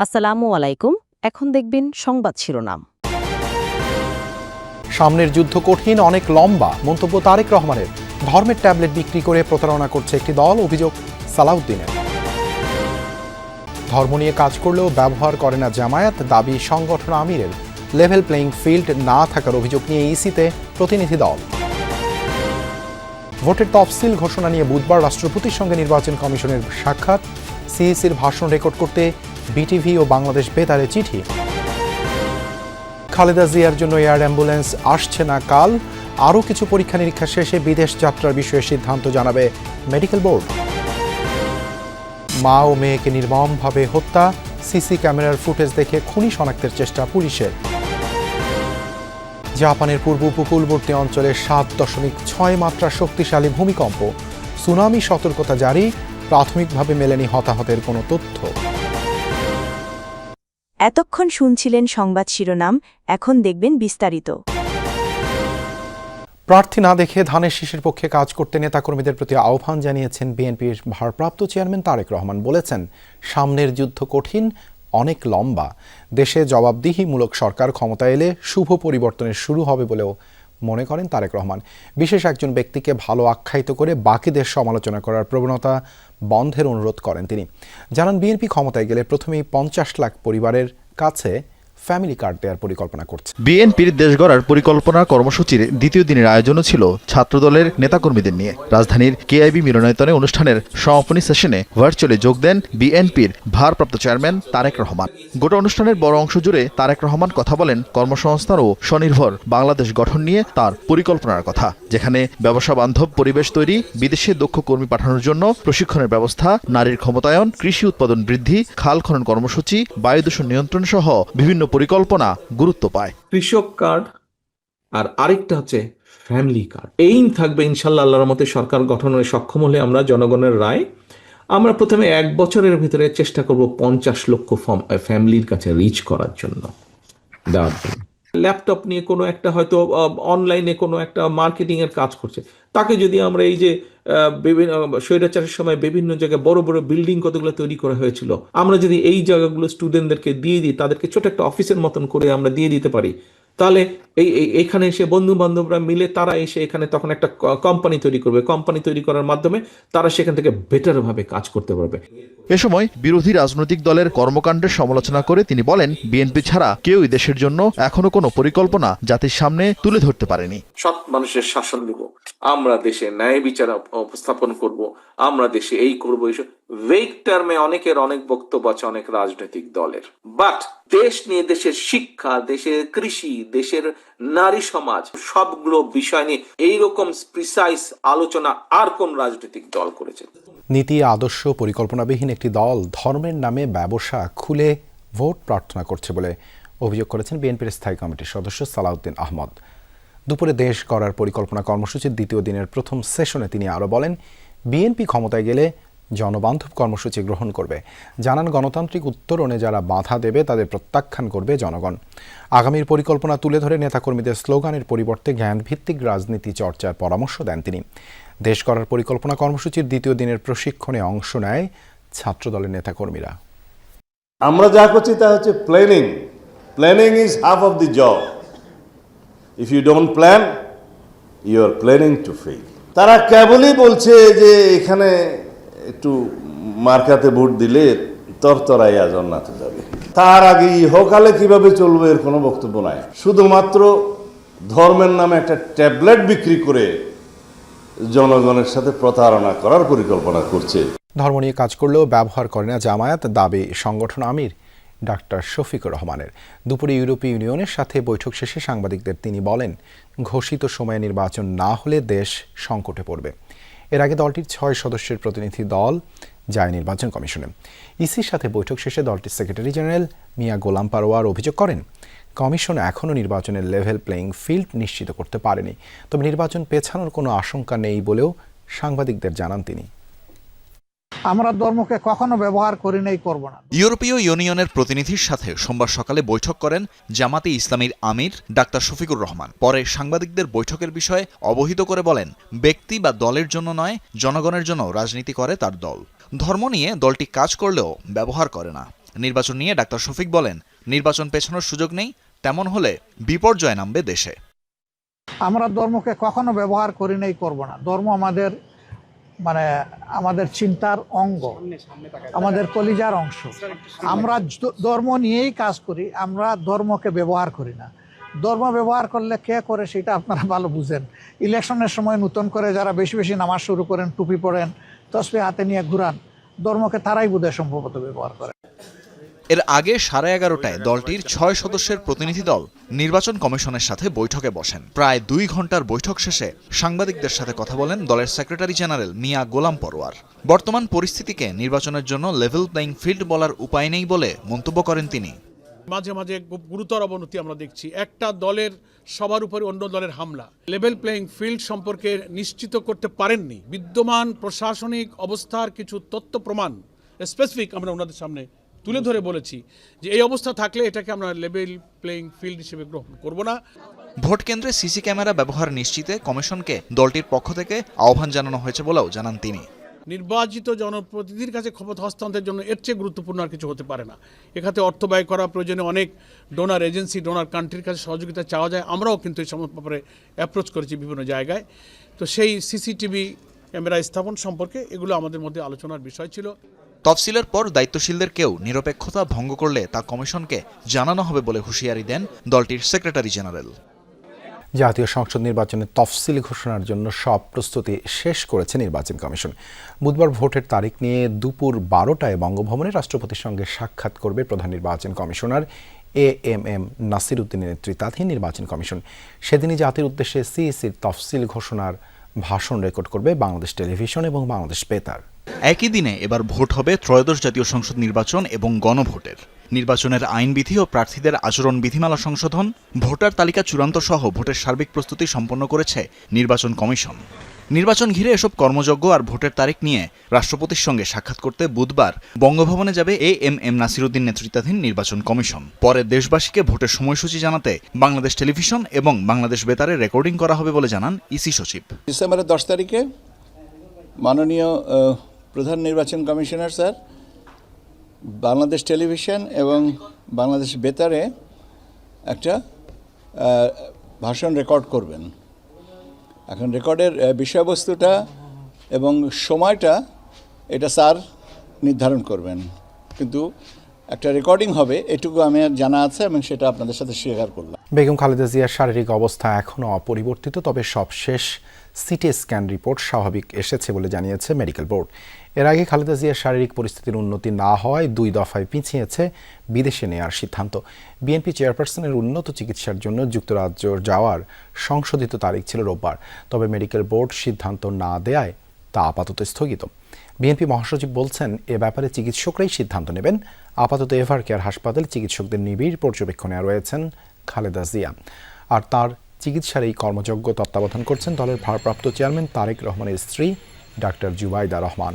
আসসালামু আলাইকুম। এখন দেখবেন সংবাদ শিরোনাম। সামনের যুদ্ধ কঠিন, অনেক লম্বা মন্তব্য তারেক রহমানের। ধর্মের ট্যাবলেট বিক্রি করে প্রতারণা করছে একটি দল, অভিযোগ সালাউদ্দিনের। ধর্ম নিয়ে কাজ করলেও ব্যবহার করে না জামায়াত, দাবি সংগঠন আমিরের। লেভেল প্লেইং ফিল্ড না থাকার অভিযোগ নিয়ে ইসিতে প্রতিনিধি দল। ভোটের তফসিল ঘোষণা নিয়ে বুধবার রাষ্ট্রপতির সঙ্গে নির্বাচন কমিশনের সাক্ষাৎ। সিইসির ভাষণ রেকর্ড করতে বিটিভি ও বাংলাদেশ বেতারে চিঠি। খালেদা জিয়ার জন্য এয়ার অ্যাম্বুলেন্স আসছে না কাল। আরও কিছু পরীক্ষা নিরীক্ষা শেষে বিদেশ যাত্রার বিষয়ে সিদ্ধান্ত জানাবে মেডিকেল বোর্ড। মা ও মেয়েকে নির্মমভাবে হত্যা, সিসি ক্যামেরার ফুটেজ দেখে খুনি শনাক্তের চেষ্টা পুলিশের। জাপানের পূর্ব উপকূলবর্তী অঞ্চলে 7.6 মাত্রা শক্তিশালী ভূমিকম্প, সুনামি সতর্কতা জারি। প্রাথমিকভাবে মেলেনি হতাহতের কোনো তথ্য। এতক্ষণ শুনছিলেন সংবাদ শিরোনাম, এখন দেখবেন বিস্তারিত। প্রার্থী না দেখে ধানের শীষের পক্ষে কাজ করতে নেতাকর্মীদের প্রতি আহ্বান জানিয়েছেন বিএনপির ভারপ্রাপ্ত চেয়ারম্যান তারেক রহমান। বলেছেন, সামনের যুদ্ধ কঠিন, অনেক লম্বা। দেশে জবাবদিহিমূলক সরকার ক্ষমতা এলে শুভ পরিবর্তনের শুরু হবে বলেও মনে করেন তারেক রহমান। বিশেষ একজন ব্যক্তিকে ভালো আখ্যায়িত করে বাকিদের সমালোচনা করার প্রবণতা বন্ধের অনুরোধ করেন তিনি। জানান, বিএনপি ক্ষমতায় গেলে প্রথমেই 50 লাখ পরিবারের কাছে ফ্যামিলি কার্ড দেওয়ার পরিকল্পনা করছে। বিএনপির দেশ গড়ার পরিকল্পনা কর্মসূচির দ্বিতীয় দিনের আয়োজনও ছিল ছাত্রদলের নেতাকর্মীদের নিয়ে। রাজধানীর কেআইবি মিলনায়তনে অনুষ্ঠানের সমাপনী সেশনে ভার্চুয়ালি যোগ দেন বিএনপির ভারপ্রাপ্ত চেয়ারম্যান তারেক রহমান। গোটা অনুষ্ঠানের বড় অংশ জুড়ে তারেক রহমান কথা বলেন কর্মসংস্থান ও স্বনির্ভর বাংলাদেশ গঠন নিয়ে তার পরিকল্পনার কথা, যেখানে ব্যবসা বান্ধব পরিবেশ তৈরি, বিদেশে দক্ষ কর্মী পাঠানোর জন্য প্রশিক্ষণের ব্যবস্থা, নারীর ক্ষমতায়ন, কৃষি উৎপাদন বৃদ্ধি, খাল খনন কর্মসূচি, বায়ু দূষণ নিয়ন্ত্রণ সহ বিভিন্ন পরিকল্পনা গুরুত্ব পায়। কৃষক কার্ড আর আরেকটা হচ্ছে ফ্যামিলি কার্ড। এইম থাকবে ইনশাল্লাহ আল্লাহর মতে সরকার গঠনের সক্ষম হলে আমরা জনগণের রায় আমরা প্রথমে 1 বছরের ভিতরে চেষ্টা করব 50 লক্ষ ফ্যামিলির কাছে রিচ করার জন্য দেওয়ার জন্য। ল্যাপটপ নিয়ে কোনো একটা হয়তো অনলাইনে কোনো একটা মার্কেটিং এর কাজ করছে, তাকে যদি আমরা এই যে বিভিন্ন স্বৈরাচারের সময় বিভিন্ন জায়গায় বড় বড় বিল্ডিং কতগুলো তৈরি করা হয়েছিল, আমরা যদি এই জায়গাগুলো স্টুডেন্টদেরকে দিয়ে দিই, তাদেরকে ছোট একটা অফিসের মতন করে আমরা দিয়ে দিতে পারি, তাহলে এখানে এসে বন্ধু বান্ধবরা মিলে তারা এসে এখানে তখন একটা কোম্পানি তৈরি করবে। কোম্পানি তৈরি করার মাধ্যমে তারা সেখান থেকে বেটার ভাবে কাজ করতে পারবে। এ সময় বিরোধী রাজনৈতিক দলের কর্মকাণ্ডের সমালোচনা করে তিনি বলেন, বিএনপি ছাড়া কেউই দেশের জন্য এখনো কোনো পরিকল্পনা জাতির সামনে তুলে ধরতে পারেনি। সৎ মানুষের শাসন দিব, আমরা দেশে ন্যায় বিচার উপস্থাপন করব, আমরা দেশে এই করবো, এইসব ভেগ টার্মে অনেকের অনেক বক্তব্য আছে অনেক রাজনৈতিক দলের। বাট দেশ নিয়ে, দেশের শিক্ষা, দেশের কৃষি, দেশের নারী সমাজ, সবগুলো বিষয় নিয়ে এইরকম প্রিসাইজ আলোচনা আর কোন রাজনৈতিক দল করেছে? নীতি আদর্শ পরিকল্পনাবিহীন একটি দল ধর্মের নামে ব্যবসা খুলে ভোট প্রার্থনা করছে বলে অভিযোগ করেছেন বিএনপির স্থায়ী কমিটির সদস্য সালাউদ্দিন আহমদ। দুপুরে দেশ গড়ার পরিকল্পনা কর্মসূচির দ্বিতীয় দিনের প্রথম সেশনে তিনি আরও বলেন, বিএনপি ক্ষমতায় গেলে জনবান্ধব কর্মসূচি গ্রহণ করবে। জানান, গণতান্ত্রিক উত্তরণে যারা বাধা দেবে তাদের প্রত্যাখ্যান করবে জনগণ। আগামীর পরিকল্পনা তুলে ধরে নেতাকর্মীদের স্লোগানের পরিবর্তে জ্ঞানভিত্তিক রাজনীতি চর্চার পরামর্শ দেন তিনি। দেশ গড়ার পরিকল্পনা কর্মসূচির দ্বিতীয় দিনের প্রশিক্ষণে অংশ নেয় ছাত্রদলের নেতাকর্মীরা। আমরা যা করছি তা হচ্ছে planning. Planning is half of the job. If you don't plan, you are planning to fail. তারা কেবলই বলছে যে এখানে একটু মার্কাতে ভোট দিলে তরতরাইয়া জান্নাতে যাবে, তার আগে ইহকালে কিভাবে চলবে এর কোনো বক্তব্য নাই। শুধুমাত্র ধর্মের নামে একটা ট্যাবলেট বিক্রি করে জনগণের সাথে প্রতারণা করার পরিকল্পনা করছে। ধর্ম নিয়ে কাজ করলেও ব্যবহার করে না জামায়াত, দাবি সংগঠন আমির ডাক্তার শফিকুর রহমানের। দুপুরে ইউরোপীয় ইউনিয়নের সাথে বৈঠক শেষে সাংবাদিকদের তিনি বলেন, ঘোষিত সময়ে নির্বাচন না হলে দেশ সংকটে পড়বে। এর আগে দলটির 6 সদস্যের প্রতিনিধি দল যায় নির্বাচন কমিশনে। ইসির সাথে বৈঠক শেষে দলটির সেক্রেটারি জেনারেল মিয়া গোলাম পারোয়ার অভিযোগ করেন, কমিশন এখনও নির্বাচনের লেভেল প্লেইং ফিল্ড নিশ্চিত করতে পারেনি, তবে নির্বাচন পেছানোর কোনো আশঙ্কা নেই বলেও সাংবাদিকদের জানান তিনি। আমরা ধর্মকে কখনো ব্যবহার করি নাই, করব না। ইউরোপীয় ইউনিয়নের প্রতিনিধির সাথে সোমবার সকালে বৈঠক করেন জামাতে ইসলামীর আমির ডাক্তার শফিকুর রহমান। পরে সাংবাদিকদের বৈঠকের বিষয়ে অবহিত করে বলেন, ব্যক্তি বা দলের জন্য নয়, জনগণের জন্য রাজনীতি করে তার দল। ধর্ম নিয়ে দলটি কাজ করলেও ব্যবহার করে না। নির্বাচন নিয়ে ডাক্তার শফিক বলেন, নির্বাচন পেছানোর সুযোগ নেই, তেমন হলে বিপর্যয় নামবে দেশে। আমরা ধর্মকে কখনো ব্যবহার করি নাই, করব না। ধর্ম আমাদের চিন্তার অঙ্গ, আমাদের কলিজার অংশ। আমরা ধর্ম নিয়েই কাজ করি, আমরা ধর্মকে ব্যবহার করি না। ধর্ম ব্যবহার করলে কে করে সেটা আপনারা ভালো বুঝেন। ইলেকশনের সময় নতুন করে যারা বেশি বেশি নামাজ শুরু করেন, টুপি পরেন, তসবিহ হাতে নিয়ে ঘুরান, ধর্মকে তারাই বোধহয় সম্ভবত ব্যবহার করে। এর আগে 11:30টায় দলটির 6 সদস্যের প্রতিনিধি দল নির্বাচন কমিশনের সাথে বৈঠকে বসেন। প্রায় 2 ঘন্টার বৈঠক শেষে সাংবাদিকদের সাথে কথা বলেন দলের সেক্রেটারি জেনারেল মিয়া গোলাম পরোয়ার। বর্তমান পরিস্থিতিকে নির্বাচনের জন্য লেভেল প্লেইং ফিল্ড বলার উপায় নেই বলে মন্তব্য করেন তিনি। মাঝে মাঝে খুব গুরুতর অবনতি আমরা দেখছি। একটা দলের সবার উপরে অন্য দলের হামলা। লেভেল প্লেইং ফিল্ড সম্পর্কে নিশ্চিত করতে পারেননি। বিদ্যমান প্রশাসনিক অবস্থার কিছু তথ্য প্রমাণ স্পেসিফিক আমরা ওনাদের সামনে তুলে ধরে বলেছি যে এই অবস্থা থাকলে এটাকে আমরা লেভেল প্লেইং ফিল্ড হিসেবে গ্রহণ করব না। ভোট কেন্দ্রে সিসি ক্যামেরা ব্যবহার নিশ্চিতে কমিশনকে দলটির পক্ষ থেকে আহ্বান জানানো হয়েছে বলেও জানান তিনি। নির্বাচিত জনপ্রতিনিধির কাছে ক্ষমতা হস্তান্তরের জন্য এর চেয়ে গুরুত্বপূর্ণ আর কিছু হতে পারে না। এখানে অর্থ ব্যয় করা প্রয়োজনে অনেক ডোনার এজেন্সি, ডোনার কান্ট্রির কাছে সহযোগিতা চাওয়া যায়। আমরাও কিন্তু এই সমস্ত ব্যাপারে অ্যাপ্রোচ করেছি বিভিন্ন জায়গায়। তো সেই সিসিটিভি ক্যামেরা স্থাপন সম্পর্কে এগুলো আমাদের মধ্যে আলোচনার বিষয় ছিল। তফসিলের পর দায়িত্বশীলদের কেউ নিরপেক্ষতা ভঙ্গ করলে তা কমিশনকে জানানো হবে বলে হুঁশিয়ারি দেন দলটির সেক্রেটারি জেনারেল। জাতীয় সংসদ নির্বাচনের তফসিল ঘোষণার জন্য সব প্রস্তুতি শেষ করেছে নির্বাচন কমিশন। বুধবার ভোটের তারিখ নিয়ে দুপুর 12টায় বঙ্গভবনে রাষ্ট্রপতির সঙ্গে সাক্ষাৎ করবে প্রধান নির্বাচন কমিশনার AMM নাসির উদ্দিনের নেতৃত্বাধীন নির্বাচন কমিশন। সেদিনই জাতির উদ্দেশ্যে সিইসির তফসিল ঘোষণার ভাষণ রেকর্ড করবে বাংলাদেশ টেলিভিশন এবং বাংলাদেশ বেতার। একই দিনে এবার ভোট হবে ত্রয়োদশ জাতীয় সংসদ নির্বাচন এবং গণভোটের। নির্বাচনের আইনবিধি ও প্রার্থীদের আচরণ বিধিমালা সংশোধন, ভোটার তালিকা চূড়ান্ত সহ ভোটের সার্বিক প্রস্তুতি সম্পন্ন করেছে নির্বাচন কমিশন। নির্বাচন ঘিরে এসব কর্মযজ্ঞ আর ভোটের তারিখ নিয়ে রাষ্ট্রপতির সঙ্গে সাক্ষাৎ করতে বুধবার বঙ্গভবনে যাবে AMM নাসির উদ্দিন নেতৃত্বাধীন নির্বাচন কমিশন। পরে দেশবাসীকে ভোটের সময়সূচি জানাতে বাংলাদেশ টেলিভিশন এবং বাংলাদেশ বেতারে রেকর্ডিং করা হবে বলে জানান ইসি সচিব। ডিসেম্বরের 10 তারিখে মাননীয় প্রধান নির্বাচন কমিশনার স্যার বাংলাদেশ টেলিভিশন এবং বাংলাদেশ বেতারে একটা ভাষণ রেকর্ড করবেন। এখন রেকর্ডের বিষয়বস্তুটা এবং সময়টা এটা স্যার নির্ধারণ করবেন, কিন্তু একটা রেকর্ডিং হবে এটুকু আমি জানা আছে এবং সেটা আপনাদের সাথে শেয়ার করলাম। বেগম খালেদা জিয়ার শারীরিক অবস্থা এখনও অপরিবর্তিত, তবে সবশেষ সিটি স্ক্যান রিপোর্ট স্বাভাবিক এসেছে বলে জানিয়েছে মেডিকেল বোর্ড। এর আগে খালেদা জিয়ার শারীরিক পরিস্থিতির উন্নতি না হওয়ায় 2 দফায় পিছিয়েছে বিদেশে নেওয়ার সিদ্ধান্ত। বিএনপি চেয়ারপারসনের উন্নত চিকিৎসার জন্য যুক্তরাজ্য যাওয়ার সংশোধিত তারিখ ছিল রোববার, তবে মেডিকেল বোর্ড সিদ্ধান্ত না দেয়ায় তা আপাতত স্থগিত। বিএনপি মহাসচিব বলছেন, এ ব্যাপারে চিকিৎসকরাই সিদ্ধান্ত নেবেন। আপাতত এভার কেয়ার হাসপাতালে চিকিৎসকদের নিবিড় পর্যবেক্ষণে রয়েছেন খালেদা জিয়া, আর তার চিকিৎসার এই কর্মযজ্ঞ তত্ত্বাবধান করছেন দলের ভারপ্রাপ্ত চেয়ারম্যান তারেক রহমানের স্ত্রী ডাক্তার জুবাইদা রহমান।